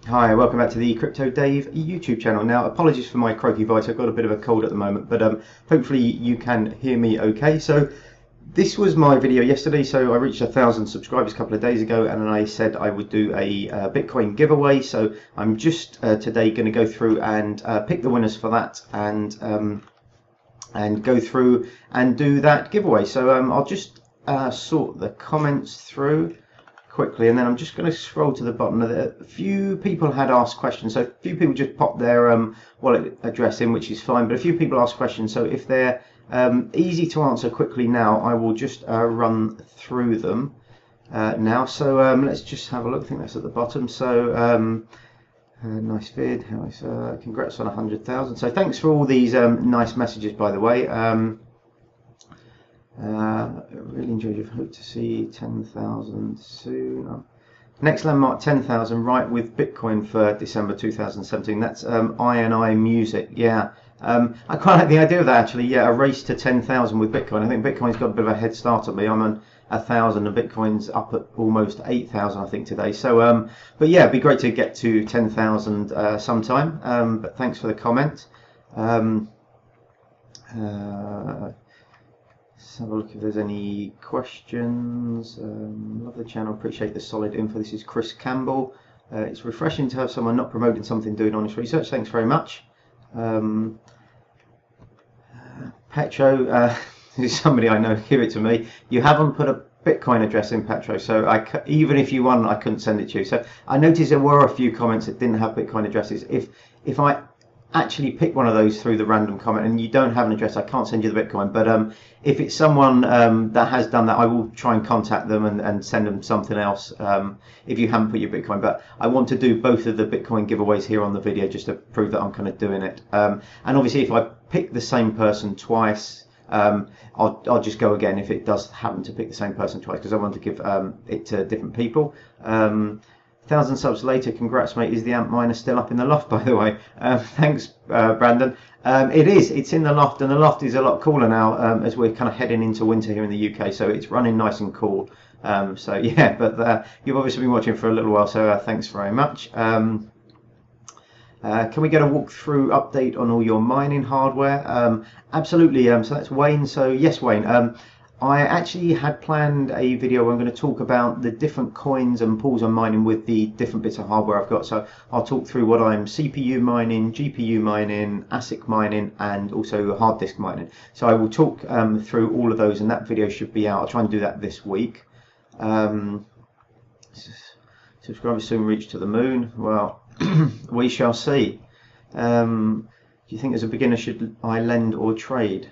Hi, welcome back to the Crypto Dave YouTube channel. Now, apologies for my croaky voice. I've got a bit of a cold at the moment, but hopefully you can hear me okay. So this was my video yesterday. So I reached 1,000 subscribers a couple of days ago, and I said I would do a Bitcoin giveaway. So I'm just today going to go through and pick the winners for that, and go through and do that giveaway. So I'll just sort the comments through quickly, and then I'm just going to scroll to the bottom. A few people had asked questions, so a few people just popped their wallet address in, which is fine, but a few people asked questions, so if they're easy to answer quickly now, I will just run through them now. So let's just have a look. I think that's at the bottom. So nice vid, congrats on 100,000. So thanks for all these nice messages, by the way. Really enjoyed your hope to see 10,000 soon. Next landmark 10,000, right, with Bitcoin for December 2017. That's I Music. Yeah, I quite like the idea of that, actually. Yeah, a race to 10,000 with Bitcoin. I think Bitcoin's got a bit of a head start on me. I'm on 1,000 and Bitcoin's up at almost 8,000, I think, today. So but yeah, it'd be great to get to 10,000 sometime. But thanks for the comment. Let's have a look if there's any questions. Love the channel, appreciate the solid info. This is Chris Campbell. It's refreshing to have someone not promoting something doing honest research. Thanks very much. Petro, this is somebody I know, give it to me. You haven't put a Bitcoin address in, Petro, so even if you won, I couldn't send it to you. So I noticed there were a few comments that didn't have Bitcoin addresses. If I actually pick one of those through the random comment and you don't have an address, I can't send you the Bitcoin, but if it's someone that has done that, I will try and contact them and send them something else if you haven't put your Bitcoin. But I want to do both of the Bitcoin giveaways here on the video just to prove that I'm kind of doing it, and obviously if I pick the same person twice, I'll just go again if it does happen to pick the same person twice, because I want to give it to different people. 1,000 subs later, congrats, mate. Is the amp miner still up in the loft, by the way? Thanks, Brandon. It's in the loft, and the loft is a lot cooler now as we're kind of heading into winter here in the UK, so it's running nice and cool. So yeah, but you've obviously been watching for a little while, so thanks very much. Can we get a walkthrough update on all your mining hardware? Absolutely. So that's Wayne. So yes, Wayne. I actually had planned a video where I'm going to talk about the different coins and pools I'm mining with the different bits of hardware I've got. So I'll talk through what I'm CPU mining, GPU mining, ASIC mining, and also hard disk mining. So I will talk through all of those, and that video should be out. I'll try and do that this week. Subscribers soon reach to the moon. Well, we shall see. Do you think as a beginner should I lend or trade?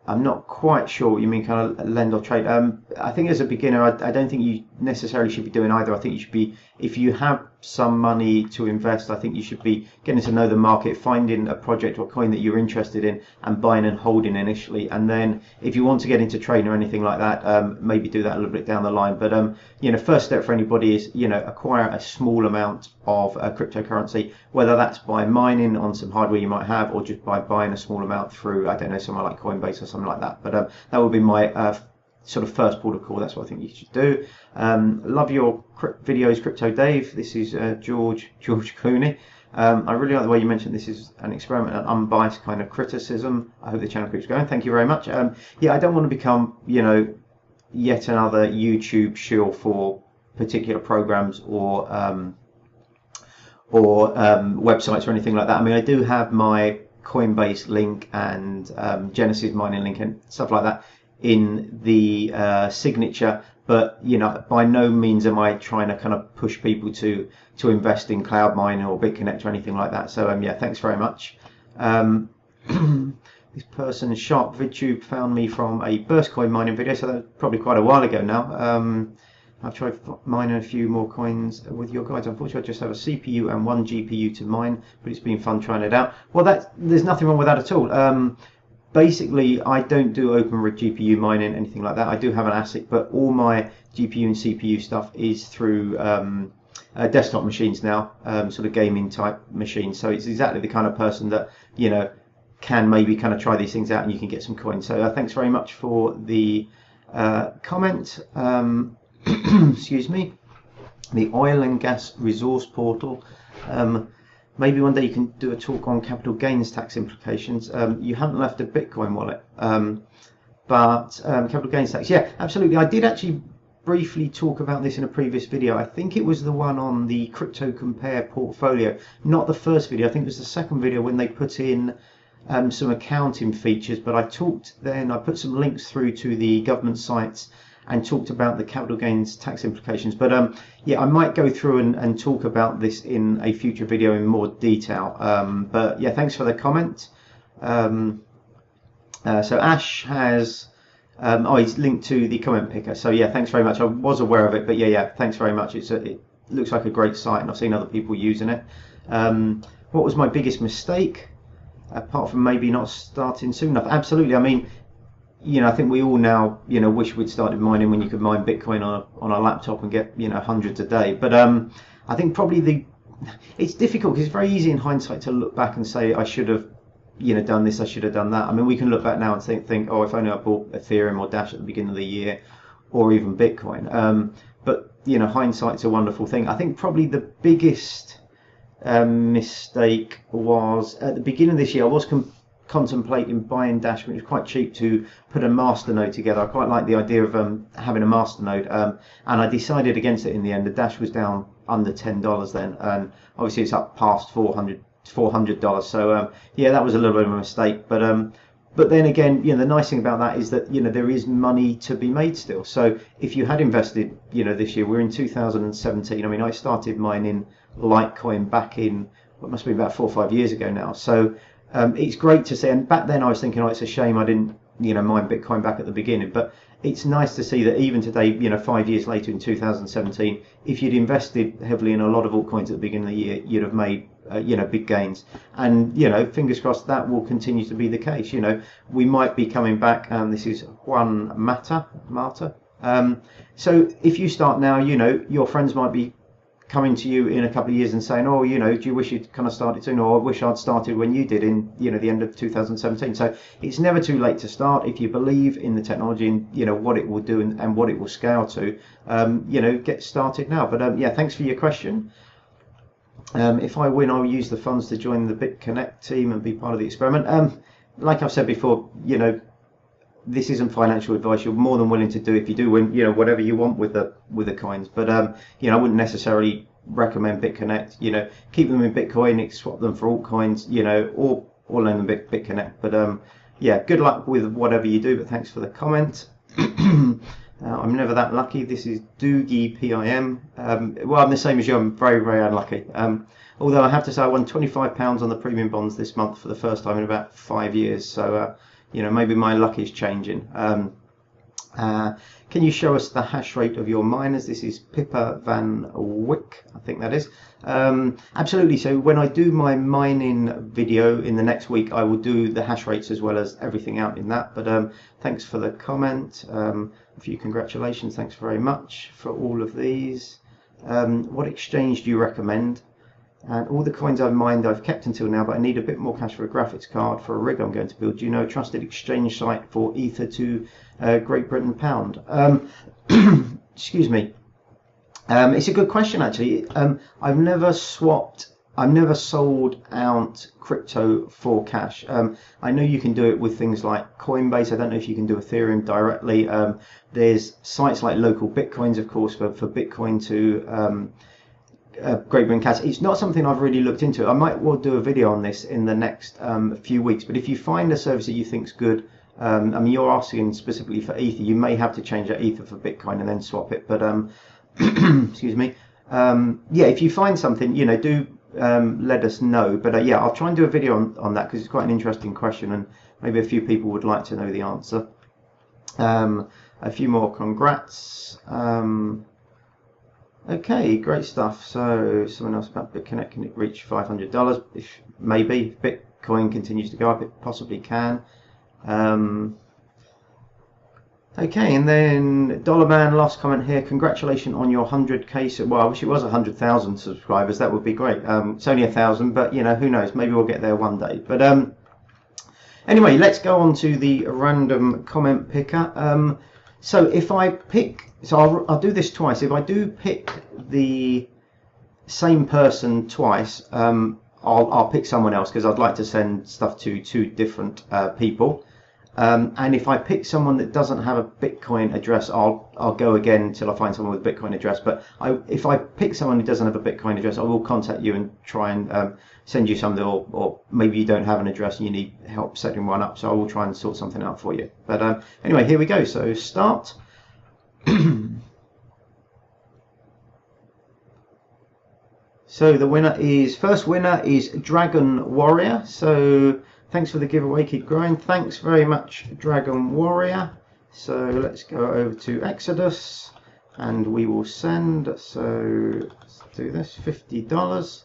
I'm not quite sure what you mean, kind of lend or trade. I think as a beginner, I don't think you necessarily should be doing either. I think you should be, if you have some money to invest, I think you should be getting to know the market, finding a project or coin that you're interested in and buying and holding initially. And then if you want to get into trading or anything like that, maybe do that a little bit down the line. But first step for anybody is, acquire a small amount of cryptocurrency, whether that's by mining on some hardware you might have, or just by buying a small amount through, I don't know, somewhere like Coinbase or something like that. But that would be my sort of first port of call. That's what I think you should do. Love your videos, Crypto Dave. This is George Clooney. I really like the way you mentioned this is an experiment, an unbiased kind of criticism. I hope the channel keeps going. Thank you very much. Yeah, I don't want to become, yet another YouTube shill for particular programs or websites or anything like that. I mean, I do have my Coinbase link and Genesis mining link and stuff like that in the signature, but by no means am I trying to kind of push people to invest in cloud mining or BitConnect or anything like that. So yeah, thanks very much. This person, Sharp VidTube, found me from a Burstcoin mining video, so that was probably quite a while ago now. I've tried mining a few more coins with your guides. Unfortunately, I just have a CPU and one GPU to mine, but it's been fun trying it out. Well, there's nothing wrong with that at all. Basically, I don't do open rig GPU mining, anything like that. I do have an ASIC, but all my GPU and CPU stuff is through desktop machines now, sort of gaming type machines. So it's exactly the kind of person that, can maybe kind of try these things out and you can get some coins. So thanks very much for the comment. Excuse me. the oil and gas resource portal. Maybe one day you can do a talk on capital gains tax implications. You haven't left a Bitcoin wallet, but capital gains tax, yeah, absolutely. I did actually briefly talk about this in a previous video. I think it was the one on the crypto compare portfolio, not the first video. I think it was the second video when they put in some accounting features, but I talked then, I put some links through to the government sites and talked about the capital gains tax implications. But yeah, I might go through and talk about this in a future video in more detail. But yeah, thanks for the comment. So Ash has, oh, he's linked to the comment picker. So yeah, thanks very much. I was aware of it, but yeah, thanks very much. It looks like a great site, and I've seen other people using it. What was my biggest mistake? Apart from maybe not starting soon enough. Absolutely. I mean, you know, I think we all now, you know, wish we'd started mining when you could mine Bitcoin on a laptop and get, you know, hundreds a day. But I think probably it's difficult because it's very easy in hindsight to look back and say I should have, you know, done this, I should have done that. I mean, we can look back now and think, oh, if only I bought Ethereum or Dash at the beginning of the year, or even Bitcoin. But you know, hindsight's a wonderful thing. I think probably the biggest mistake was at the beginning of this year. I was contemplating buying Dash, which was quite cheap, to put a masternode together. I quite like the idea of having a masternode, and I decided against it in the end. The Dash was down under $10 then, and obviously it's up past $400. So yeah, that was a little bit of a mistake. But then again, you know, the nice thing about that is that, you know, there is money to be made still. So if you had invested, you know, this year, we're in 2017. I mean, I started mining Litecoin back in what must be about 4 or 5 years ago now. So it's great to see, and back then I was thinking, oh, it's a shame I didn't, you know, mine Bitcoin back at the beginning. But it's nice to see that even today, you know, 5 years later in 2017, if you'd invested heavily in a lot of altcoins at the beginning of the year, you'd have made, you know, big gains. And, you know, fingers crossed that will continue to be the case. You know, we might be coming back, and this is Juan Mata. So if you start now, you know, your friends might be coming to you in a couple of years and saying, oh, you know, do you wish you'd kind of started soon, or I wish I'd started when you did in, you know, the end of 2017. So it's never too late to start if you believe in the technology and, you know, what it will do and what it will scale to. You know, get started now. But yeah, thanks for your question. If I win, I'll use the funds to join the BitConnect team and be part of the experiment. Like I've said before, you know, this isn't financial advice. You're more than willing to do, if you do win, you know, whatever you want with the coins. But you know, I wouldn't necessarily recommend BitConnect. You know, keep them in Bitcoin, swap them for altcoins, you know, or learn them BitConnect. But yeah, good luck with whatever you do. But thanks for the comment. I'm never that lucky. This is Doogie PIM. Well, I'm the same as you. I'm very, very unlucky. Although I have to say, I won £25 on the premium bonds this month for the first time in about 5 years. So you know, maybe my luck is changing. Can you show us the hash rate of your miners? This is Pippa Van Wyck, I think that is. Absolutely. So when I do my mining video in the next week, I will do the hash rates as well as everything out in that. But thanks for the comment. A few congratulations. Thanks very much for all of these. What exchange do you recommend? And all the coins I've mined I've kept until now, but I need a bit more cash for a graphics card for a rig I'm going to build. Do you know a trusted exchange site for Ether to Great Britain pound? Excuse me. It's a good question, actually. I've never sold out crypto for cash. I know you can do it with things like Coinbase. I don't know if you can do Ethereum directly. There's sites like Local Bitcoins, of course, for Bitcoin to Great Britain cash. It's not something I've really looked into. I might well do a video on this in the next few weeks. But if you find a service that you think's good, I mean, you're asking specifically for Ether. You may have to change that Ether for Bitcoin and then swap it. But excuse me. Yeah, if you find something, you know, do let us know. But yeah, I'll try and do a video on that because it's quite an interesting question, and maybe a few people would like to know the answer. A few more congrats. Okay, great stuff. So someone else about BitConnect, can it reach $500? Maybe. If Bitcoin continues to go up, it possibly can. Okay, and then Dollar Man, last comment here. Congratulations on your 100k. So, well, I wish it was 100,000 subscribers. That would be great. It's only 1,000, but you know, who knows? Maybe we'll get there one day. But anyway, let's go on to the random comment picker. So if I pick, so I'll do this twice. If I do pick the same person twice, I'll pick someone else because I'd like to send stuff to 2 different people. And if I pick someone that doesn't have a Bitcoin address, I'll go again until I find someone with a Bitcoin address. But if I pick someone who doesn't have a Bitcoin address, I will contact you and try and send you something, or maybe you don't have an address and you need help setting one up. So I will try and sort something out for you. But anyway, here we go. So start. So the first winner is Dragon Warrior. So thanks for the giveaway, keep growing. Thanks very much, Dragon Warrior. So let's go over to Exodus and we will send, so let's do this, $50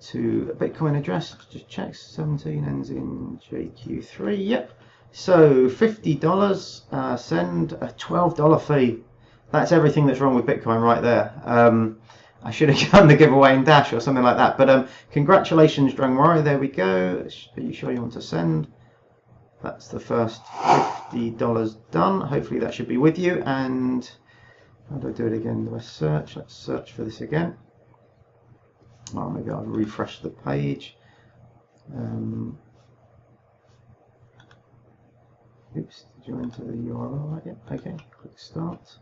to a Bitcoin address. Just check, 17 ends in JQ3, yep. So $50, send a $12 fee. That's everything that's wrong with Bitcoin right there. I should have done the giveaway in Dash or something like that. But congratulations, Dragon Warrior. There we go. Are you sure you want to send? That's the first $50 done. Hopefully that should be with you. And how do I do it again? Do I search? Let's search for this again. Oh, maybe I'll refresh the page. Oops, did you enter the URL right yet? Okay, click start.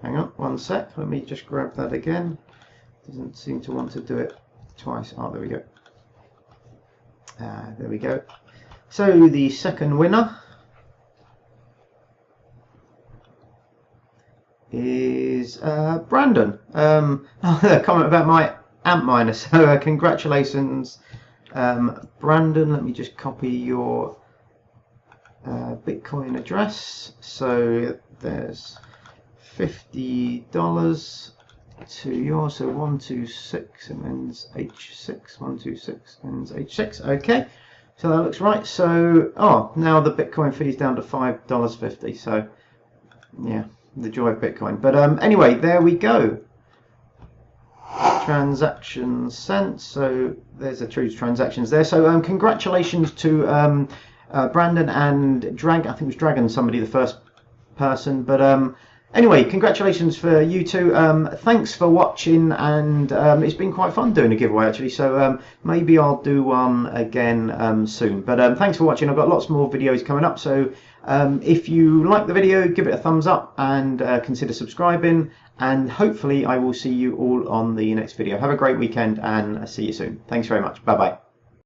Hang on, 1 sec, let me just grab that again. Doesn't seem to want to do it twice. Oh, there we go. There we go. So the second winner is Brandon. A comment about my Antminer. So congratulations, Brandon. Let me just copy your Bitcoin address. So there's $50 to yours, so 126 and ends H6, 126 ends H6. Okay, so that looks right. So now the Bitcoin fee is down to $5.50. So yeah, the joy of Bitcoin. But anyway, there we go. Transactions sent. So there's the true transactions there. So congratulations to Brandon and Drag. I think it was Dragon, somebody, the first person. But anyway, congratulations for you two. Thanks for watching, and it's been quite fun doing a giveaway actually. So maybe I'll do one again soon. But thanks for watching. I've got lots more videos coming up. So if you like the video, give it a thumbs up and consider subscribing. And hopefully I will see you all on the next video. Have a great weekend and see you soon. Thanks very much. Bye bye.